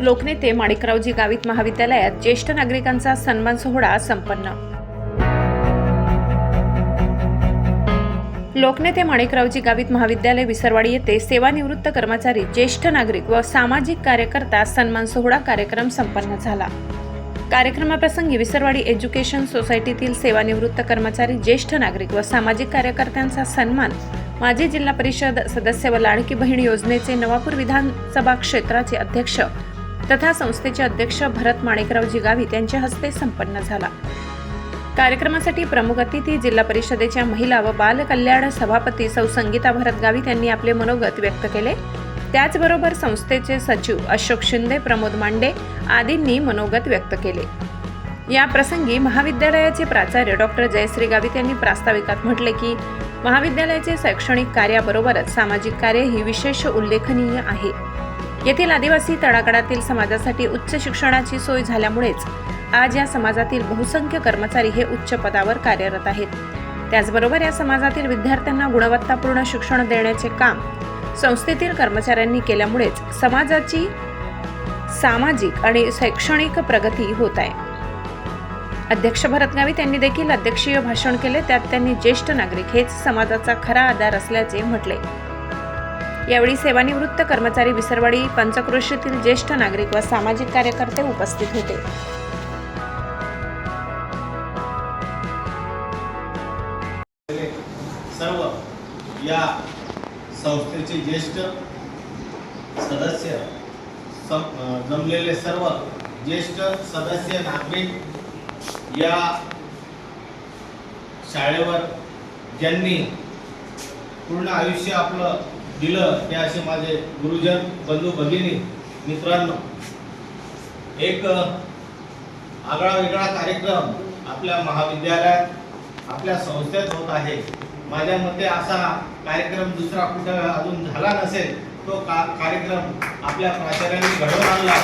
लोकनेते माणिकरावजी गावित महाविद्यालयात ज्येष्ठ नागरिकांचा सन्मान सोहळा संपन्न। लोकनेते माणिकरावजी गावित महाविद्यालय विसरवाडी येथे सेवानिवृत्त कर्मचारी, ज्येष्ठ नागरिक व सामाजिक कार्यकर्ता सन्मान सोहळा कार्यक्रम संपन्न झाला। कार्यक्रमाप्रसंगी विसरवाडी एज्युकेशन सोसायटीतील सेवानिवृत्त कर्मचारी, ज्येष्ठ नागरिक व सामाजिक कार्यकर्त्यांचा सन्मान माजी जिल्हा परिषद सदस्य व लाडकी बहीण योजनेचे नवापूर विधानसभा क्षेत्राचे अध्यक्ष तथा संस्थेचे अध्यक्ष भरत माणिकरावजी गावित यांच्या हस्ते संपन्न झाला। कार्यक्रमासाठी प्रमुख अतिथी जिल्हा परिषदेच्या महिला व बाल कल्याण सभापती सौ संगीता भरत गावित यांनी आपले मनोगत व्यक्त केले। त्याचबरोबर संस्थेचे सचिव अशोक शिंदे, प्रमोद मांडे आदींनी मनोगत व्यक्त केले। या प्रसंगी महाविद्यालयाचे प्राचार्य डॉक्टर जयश्री गावित यांनी प्रास्ताविकात म्हटले की महाविद्यालयाचे शैक्षणिक कार्याबरोबरच सामाजिक कार्य ही विशेष उल्लेखनीय आहे। येथील आदिवासी तळागाळातील समाजासाठी उच्च शिक्षणाची सोय झाल्यामुळेच आज या समाजातील बहुसंख्य कर्मचारी हे उच्च पदावर कार्यरत आहेत। त्याचबरोबर या समाजातील विद्यार्थ्यांना गुणवत्तापूर्ण शिक्षण देण्याचे काम संस्थेतील कर्मचाऱ्यांनी केल्यामुळेच समाजाची सामाजिक आणि शैक्षणिक प्रगती होत आहे। अध्यक्ष भरत गावित यांनी देखील अध्यक्षीय भाषण केले। त्यात त्यांनी ज्येष्ठ नागरिक हेच समाजाचा खरा आधार असल्याचे म्हटले। यावेळी सेवानिवृत्त कर्मचारी, विसरवाडी पंचक्रोशीतील ज्येष्ठ नागरिक व सामाजिक कार्यकर्ते उपस्थित होते। सर्व या संस्थेचे ज्येष्ठ सदस्य, जमलेले सर्व ज्येष्ठ सदस्य नागरिक, या शाळेवर ज्यांनी पूर्ण आयुष्य आपलं दिलं ते असे माझे गुरुजन, बंधू भगिनी, मित्रांनो, एक आगळा वेगळा कार्यक्रम आपल्या महाविद्यालयात, आपल्या संस्थेत होत आहे। माझ्या मते असा कार्यक्रम दुसरा कुठं अजून झाला नसेल। तो कार्यक्रम आपल्या प्राचार्यांनी घडवून आणला,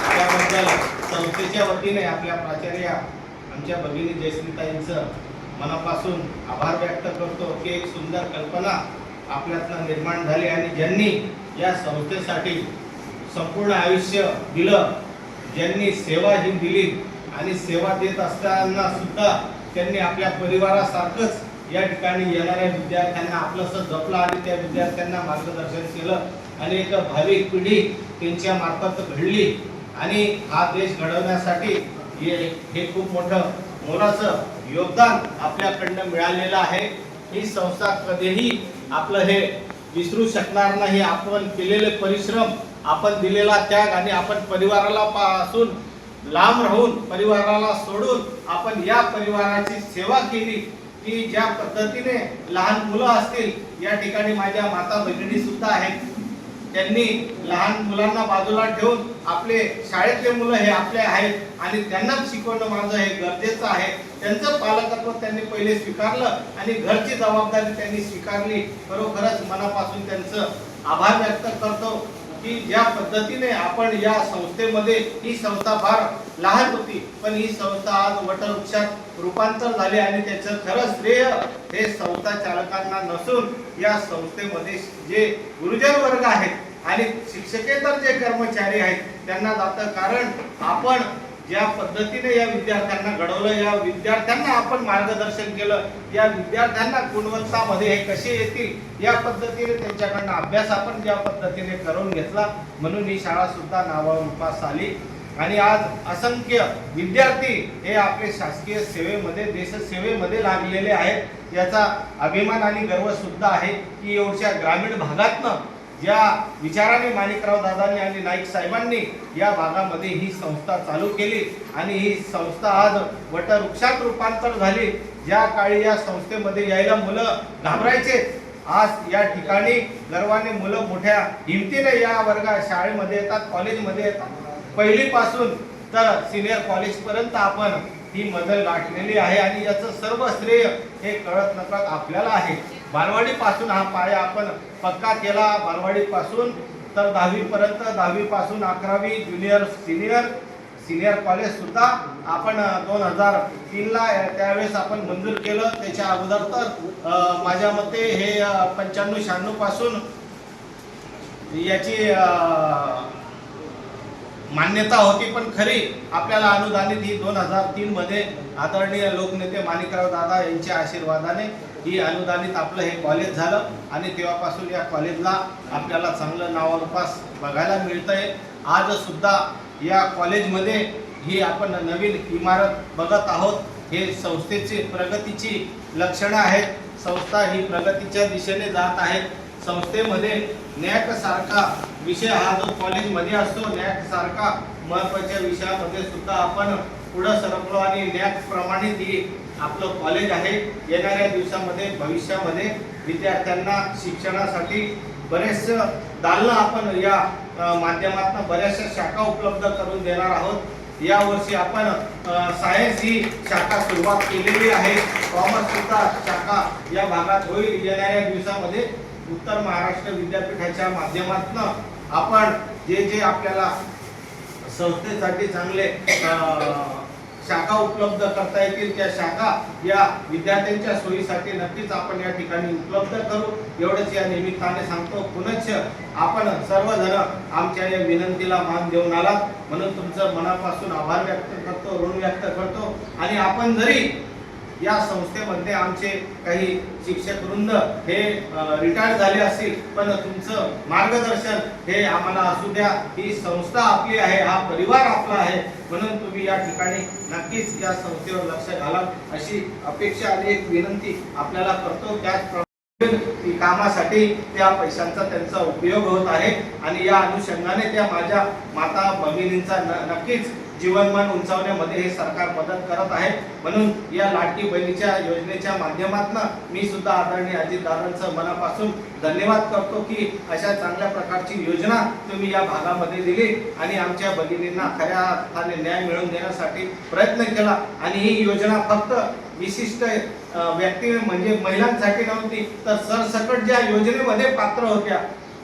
त्याबद्दल संस्थेच्या वतीने आपल्या प्राचार्य आमच्या भगिनी जयश्रीताईंचं मनापासून आभार व्यक्त करतो की एक सुंदर कल्पना आपल्यातनं निर्माण झाली आणि ज्यांनी या संस्थेसाठी संपूर्ण आयुष्य दिलं, ज्यांनी सेवा ही दिली आणि सेवा देत असताना सुद्धा त्यांनी आपल्या परिवारासारखंच या ठिकाणी येणाऱ्या विद्यार्थ्यांना आपलंसं जपलं आणि त्या विद्यार्थ्यांना मार्गदर्शन केलं आणि एक भाविक पिढी त्यांच्या मार्फत घडली आणि हा देश घडवण्यासाठी हे खूप मोठं मोलाचं योगदान आपल्याकडनं मिळालेलं आहे। ही संस्था कधीही आपलं हे विसरू शकणार नाही। आपण केलेले परिश्रम, आपण दिलेला त्याग आणि आपण परिवाराला पासून लांब राहून, परिवाराला सोडून आपण या परिवाराची सेवा केली की ज्या पद्धतीने लहान मुलं असतील, या ठिकाणी माझ्या माता भगिनी सुद्धा आहेत, त्यांनी लहान मुलांना बाजूला ठेवून आपले शाळेतले मुलं हे आपले आहेत आणि त्यांनाच शिकवणं माझं हे गरजेचं आहे। त्यांचं पालकत्व त्यांनी पहिले स्वीकारलं आणि घरची जबाबदारी त्यांनी स्वीकारली। खरोखरच मनापासून त्यांचं आभार व्यक्त करतो की ज्या पद्धतीने आपण या संस्थेमध्ये, ही संस्था फार लहान होती पण ही संस्था आज वटवृक्षात रूपांतर झाले आणि त्याचं खरं श्रेय हे संस्था चालकांना नसून या संस्थेमध्ये जे गुरुजन वर्ग आहेत आणि शिक्षकेतर जे कर्मचारी आहेत त्यांना जातं। कारण आपण ज्या पद्धतीने या विद्यार्थ्यांना घडवलं, या विद्यार्थ्यांना आपण मार्गदर्शन केलं, या विद्यार्थ्यांना गुणवत्तामध्ये हे कसे येतील या पद्धतीने त्यांच्याकडनं अभ्यास आपण ज्या पद्धतीने करून घेतला, म्हणून ही शाळा सुद्धा नावारूपास आली आणि आज असंख्य विद्यार्थी हे आपले शासकीय सेवेमध्ये, देशसेवेमध्ये लागलेले आहेत। याचा अभिमान आणि गर्व सुद्धा आहे की एवढ्या ग्रामीण भागातनं ज्या विचाराने माणिकराव दादांनी आणि नाईक साहेबांनी या भागामध्ये ही संस्था चालू केली आणि ही संस्था आज वटवृक्षात रूपांतर झाली। ज्या काळी या संस्थेमध्ये यायला मुलं घाबरायचे, आज या ठिकाणी गर्वाने मुलं मोठ्या हिमतीने या वर्गात शाळेमध्ये येतात, कॉलेजमध्ये येतात। पहिलीपासून तर सिनियर कॉलेजपर्यंत आपण ही मजल गाठलेली आहे आणि याचं सर्व श्रेय हे कळत नकळत आपल्याला आहे। बालवाडी पासून हा पाया आपण पक्का केला, बालवाडी पासून तर 10वी पर्यंत, 10वी पासून 11वी, ज्युनियर, सिनियर कॉलेज सुद्धा आपण 2003 ला त्यावेळेस आपण मंजूर केलं। त्याच्या अगोदर तर माझ्या मते हे 95-96 पासून याची मान्यता होती, पण खरी आपल्याला अनुदानित ही 2003 मध्ये आदरणीय लोकनेते माणिकराव दादा यांच्या आशीर्वादाने ही अनुदानित आपलं हे कॉलेज झालं आणि तेव्हापासून या कॉलेजला आपल्याला चांगलं नावारूपास बघायला मिळतंय. आज सुद्धा या कॉलेजमध्ये ही आपण नवीन इमारत बघत आहोत. हे संस्थेची प्रगतीची लक्षणं आहेत. संस्था ही प्रगतीच्या दिशेने जात आहे. संस्थेमध्ये नॅक सारखा विषय हा जो कॉलेजमध्ये असतो, नॅक सारखा महत्त्वाच्या विषयामध्ये सुद्धा आपण पुढे सरकलो आणि नॅक प्रमाणित ही आपलं कॉलेज आहे. येणाऱ्या दिवसामध्ये भविष्यामध्ये विद्यार्थ्यांना शिक्षणासाठी बरेचसे दालनं आपण या माध्यमातून बऱ्याचशा शाखा उपलब्ध करून देणार आहोत. या वर्षी आपण सायन्स ही शाखा सुरुवात केलेली आहे. कॉमर्स सुद्धा शाखा या भागात होईल. येणाऱ्या दिवसामध्ये उत्तर महाराष्ट्र विद्यापीठाच्या माध्यमातून आपण जे आपल्याला संस्थेसाठी चांगले शाखा उपलब्ध करता येतील त्या शाखा या विद्यार्थ्यांच्या सोयीसाठी नक्कीच आपण या ठिकाणी उपलब्ध करू. एवढंच या निमित्ताने सांगतो. पुनश्च आपण सर्वजण आमच्या या विनंतीला मान देऊन आलात म्हणून तुमचं मनापासून आभार व्यक्त करतो, ऋण व्यक्त करतो. आणि आपण जरी या संस्थेमध्ये आमचे काही शिक्षक वृंद हे रिटायर झाले असतील, पण तुमचं मार्गदर्शन हे आम्हाला असू द्या. ही संस्था आपली आहे, हा परिवार आपला आहे, म्हणून तुम्ही या ठिकाणी नक्कीच या संस्थेवर लक्ष घालाल अशी अपेक्षा आणि एक विनंती आपल्याला करतो. त्याचप्रमाणे कामासाठी त्या पैशांचा त्यांचा उपयोग होत आहे आणि या अनुषंगाने त्या माझ्या माता भगिनींचा नक्कीच जीवनमान उंचावण्यामध्ये हे सरकार मदत करत आहे. म्हणून या लाडकी बहिणीच्या योजनेच्या माध्यमातून मी सुद्धा आदरणीय अजितदादांचं मनापासून धन्यवाद करतो की अशा चांगल्या प्रकारची योजना तुम्ही या भागामध्ये दिली आणि आमच्या भगिनींना खऱ्या अर्थाने न्याय मिळवून देण्यासाठी प्रयत्न केला. आणि ही योजना फक्त विशिष्ट व्यक्ती म्हणजे महिलांसाठी नव्हती, तर सरसकट ज्या योजनेमध्ये पात्र होत्या,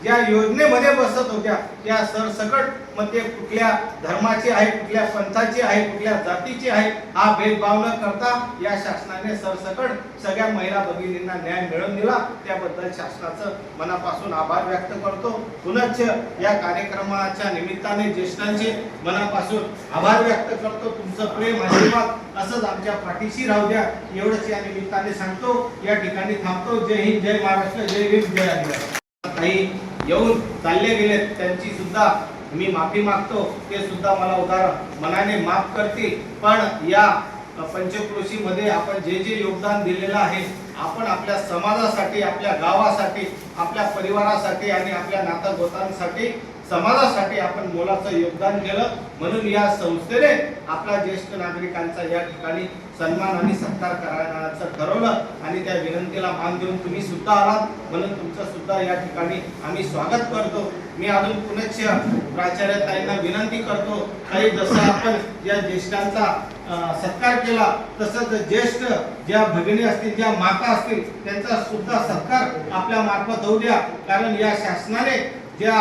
ज्या योजनेमध्ये बसत होत्या, त्या सरसकट मग ते कुठल्या धर्माची आहे, कुठल्या पंथाची आहे, कुठल्या जातीची आहे, हा भेदभाव न करता या शासनाने सरसकट सगळ्या महिला भगिनींना न्याय मिळवून दिला. त्याबद्दल शासनाचं मनापासून आभार व्यक्त करतो. पुनश्च या कार्यक्रमाच्या निमित्ताने ज्येष्ठांचे मनापासून आभार व्यक्त करतो. तुमचं प्रेम आशीर्वाद असंच आमच्या पाठीशी राहू द्या एवढंच या निमित्ताने सांगतो. या ठिकाणी थांबतो. जय हिंद, जय महाराष्ट्र, जय भीम, जय आदिवासी. काही येऊन चालले गेले त्यांची सुद्धा मी माफी मागतो. ते सुद्धा मला उदार मनाने माफ करतील. पण या पंचक्रोशीमध्ये आपण जे योगदान दिलेलं आहे, आपण आपल्या समाजासाठी, आपल्या गावासाठी, आपल्या परिवारासाठी आणि आपल्या नातागोतांसाठी, समाजासाठी आपण मोलाचं योगदान केलं. म्हणून या संस्थेने आपला ज्येष्ठ नागरिकांचा या ठिकाणी सन्मान आणि सत्कार करण्याचं ठरवलं आणि त्या विनंतीला मान देऊन तुम्ही सुद्धा आलात, म्हणून तुमचं सुद्धा या ठिकाणी आम्ही स्वागत करतो. मी अजून पुनश्च प्राचार्यताईंना विनंती करतो, काही जसं आपण या ज्येष्ठांचा सत्कार केला तसंच ज्येष्ठ ज्या भगिनी असतील, ज्या माता असतील, त्यांचा सुद्धा सत्कार आपल्या मार्फत होऊ द्या. कारण या शासनाने ज्या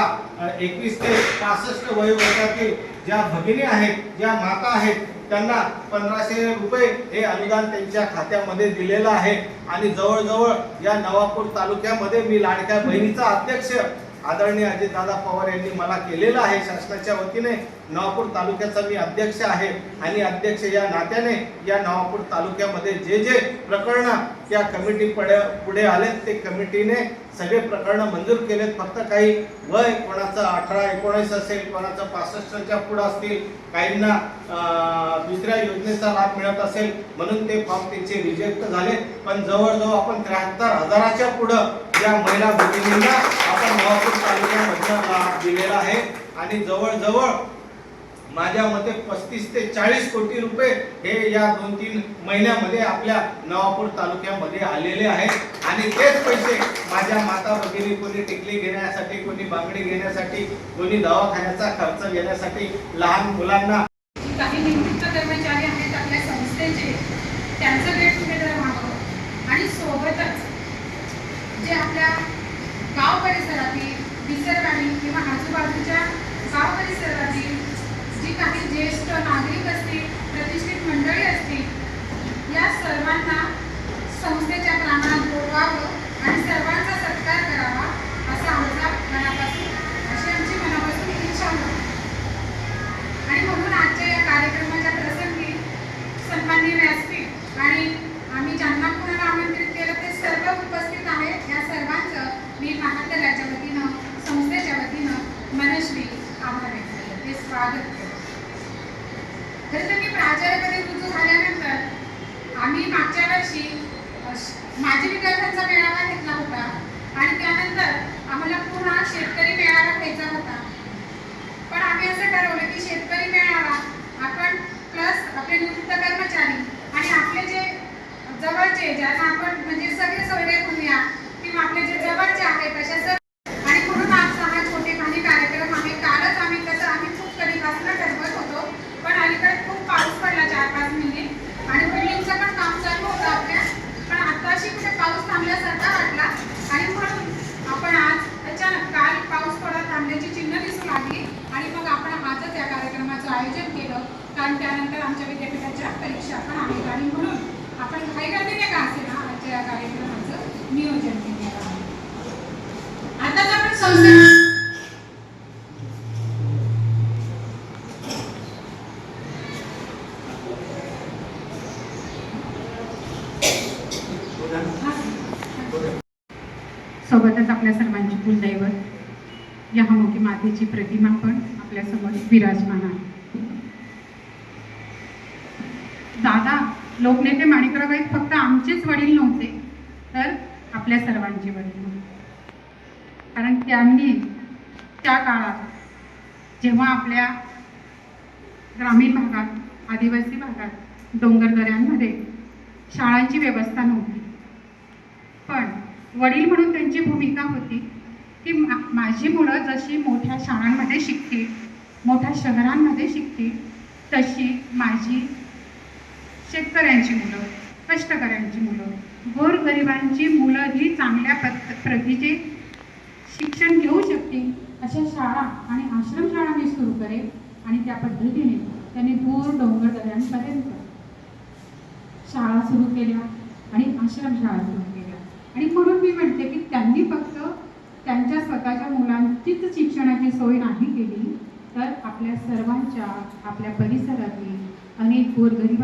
21 ते 65 वयोगटातील ज्या भगिनी आहेत, ज्या माता आहेत, त्यांना 1500 रुपये हे अनुदान त्यांच्या खात्यामध्ये दिलेलं आहे. आणि जवळजवळ या नवापूर तालुक्यामध्ये मी लाडक्या बहिणीचा अध्यक्ष आदरणीय अजितदादा पवार यांनी मला केलेलं आहे. शासनाच्या वतीने नवापूर तालुक्याचा मी अध्यक्ष आहे आणि अध्यक्ष या नात्याने या नवापूर तालुक्यामध्ये जे प्रकरण त्या कमिटी पुढे आलेत, ते कमिटीने सगळे प्रकरण मंजूर केलेत. फक्त काही वय कोणाचं 18-19 असेल, कोणाचं 65च्या पुढे असतील, काहींना दुसऱ्या योजनेचा लाभ मिळत असेल म्हणून ते फॉर्म त्यांचे रिजेक्ट झाले. पण जवळजवळ आपण 73,000च्या पुढे या महिला भगिनींना आपण नवापूर तालुक्यामध्ये लाभ दिलेला आहे. आणि जवळजवळ माझ्या मते 35 ते 40 कोटी रुपये हे या 2-3 महिन्यामध्ये आपल्या नवापूर तालुक्यामध्ये आलेले आहेत. आणि तेच पैसे माझ्या माता भगिनी कोणी टिकली घेण्यासाठी, कोणी बांगडी घेण्यासाठी, कोणी दवाखान्याचा खर्च घेण्यासाठी, लहान मुलांना काही निवृत्त कर्मचारी आहेत आपल्या संस्थेचे, त्यांचं गेट टुगेदर व्हावं आणि सोबतच जे आपल्या गाव परिसरातील विसरवाडी किंवा आजूबाजूच्या गाव परिसरातील जी काही ज्येष्ठ नागरिक असतील, प्रतिष्ठित मंडळी असतील, या सर्वांना संस्थेच्या प्रांगणात बोलवावं आणि सर्वांचा सत्कार करावा असा आमचा मनापासून, अशी आमची मनापासून इच्छा होती. स्वागत केलं. खरं तर मी प्राचार्यपदी रुजू झाल्यानंतर आम्ही मागच्या वर्षी माजी विद्यार्थ्यांचा मेळावा घेतला होता आणि त्यानंतर आम्हाला पुन्हा शेतकरी मेळावा घ्यायचा होता. पण आम्ही असं ठरवलं की शेतकरी मेळावा आपण प्लस आपले निवृत्त कर्मचारी आणि आपले जे जवळचे ज्यांना आपण म्हणजे सगळे सोयरे म्हणूया किंवा आपले जे जवळचे आहेत अशा सर्व आणि म्हणून आजचा हा छोटेखानी कार्यक्रम आहे. कालच आम्ही खूप कधीपासून ठरवत होतो पण अलीकडे खूप पाऊस पडला 4-5 महिने आणि बिल्डिंगचं पण काम चालू होतं आपल्या, पण आत्ताशी कुठे पाऊस थांबल्यासारखा वाटला आणि म्हणून आपण आज अचानक काल पाऊस थोडा थांबल्याची चिन्ह दिसू लागली आणि मग आपण आजच या कार्यक्रमाचं आयोजन केलं. कारण त्यानंतर आमच्या विद्यापीठाच्या परीक्षा पण आहेत आणि म्हणून आपण घाईगर्दीने का असेल ना आजच्या या कार्यक्रमाचं नियोजन केलेलं आहे. आताच आपण संस्था सोबतच आपल्या सर्वांची कुलदैवत यहामुखी मातेची प्रतिमा पण आपल्यासमोर विराजमान आहे. दादा लोकनेते माणिकराव गाईत फक्त आमचेच वडील नव्हते तर आपल्या सर्वांचे वडील होते. कारण त्यांनी त्या काळात जेव्हा आपल्या ग्रामीण भागात आदिवासी भागात डोंगरदऱ्यांमध्ये शाळांची व्यवस्था नव्हती, पण वडील म्हणून त्यांची भूमिका होती की माझी मुलं जशी मोठ्या शाळांमध्ये शिकतील, मोठ्या शहरांमध्ये शिकतील, तशी माझी शेतकऱ्यांची मुलं, कष्टकऱ्यांची मुलं, गोरगरिबांची मुलं ही चांगल्या प्रतीचे शिक्षण घेऊ शकतील अशा शाळा आणि आश्रमशाळा मी सुरू करेन. आणि त्या पद्धतीने त्यांनी दूर डोंगरदऱ्यांपर्यंत शाळा सुरू केल्या आणि आश्रमशाळा सुरू केल्या. आणि म्हणून मी म्हणते की त्यांनी फक्त त्यांच्या स्वतःच्या मुलांचीच शिक्षणाची सोय नाही केली तर आपल्या सर्वांच्या, आपल्या परिसरातील अनेक गोरगरीब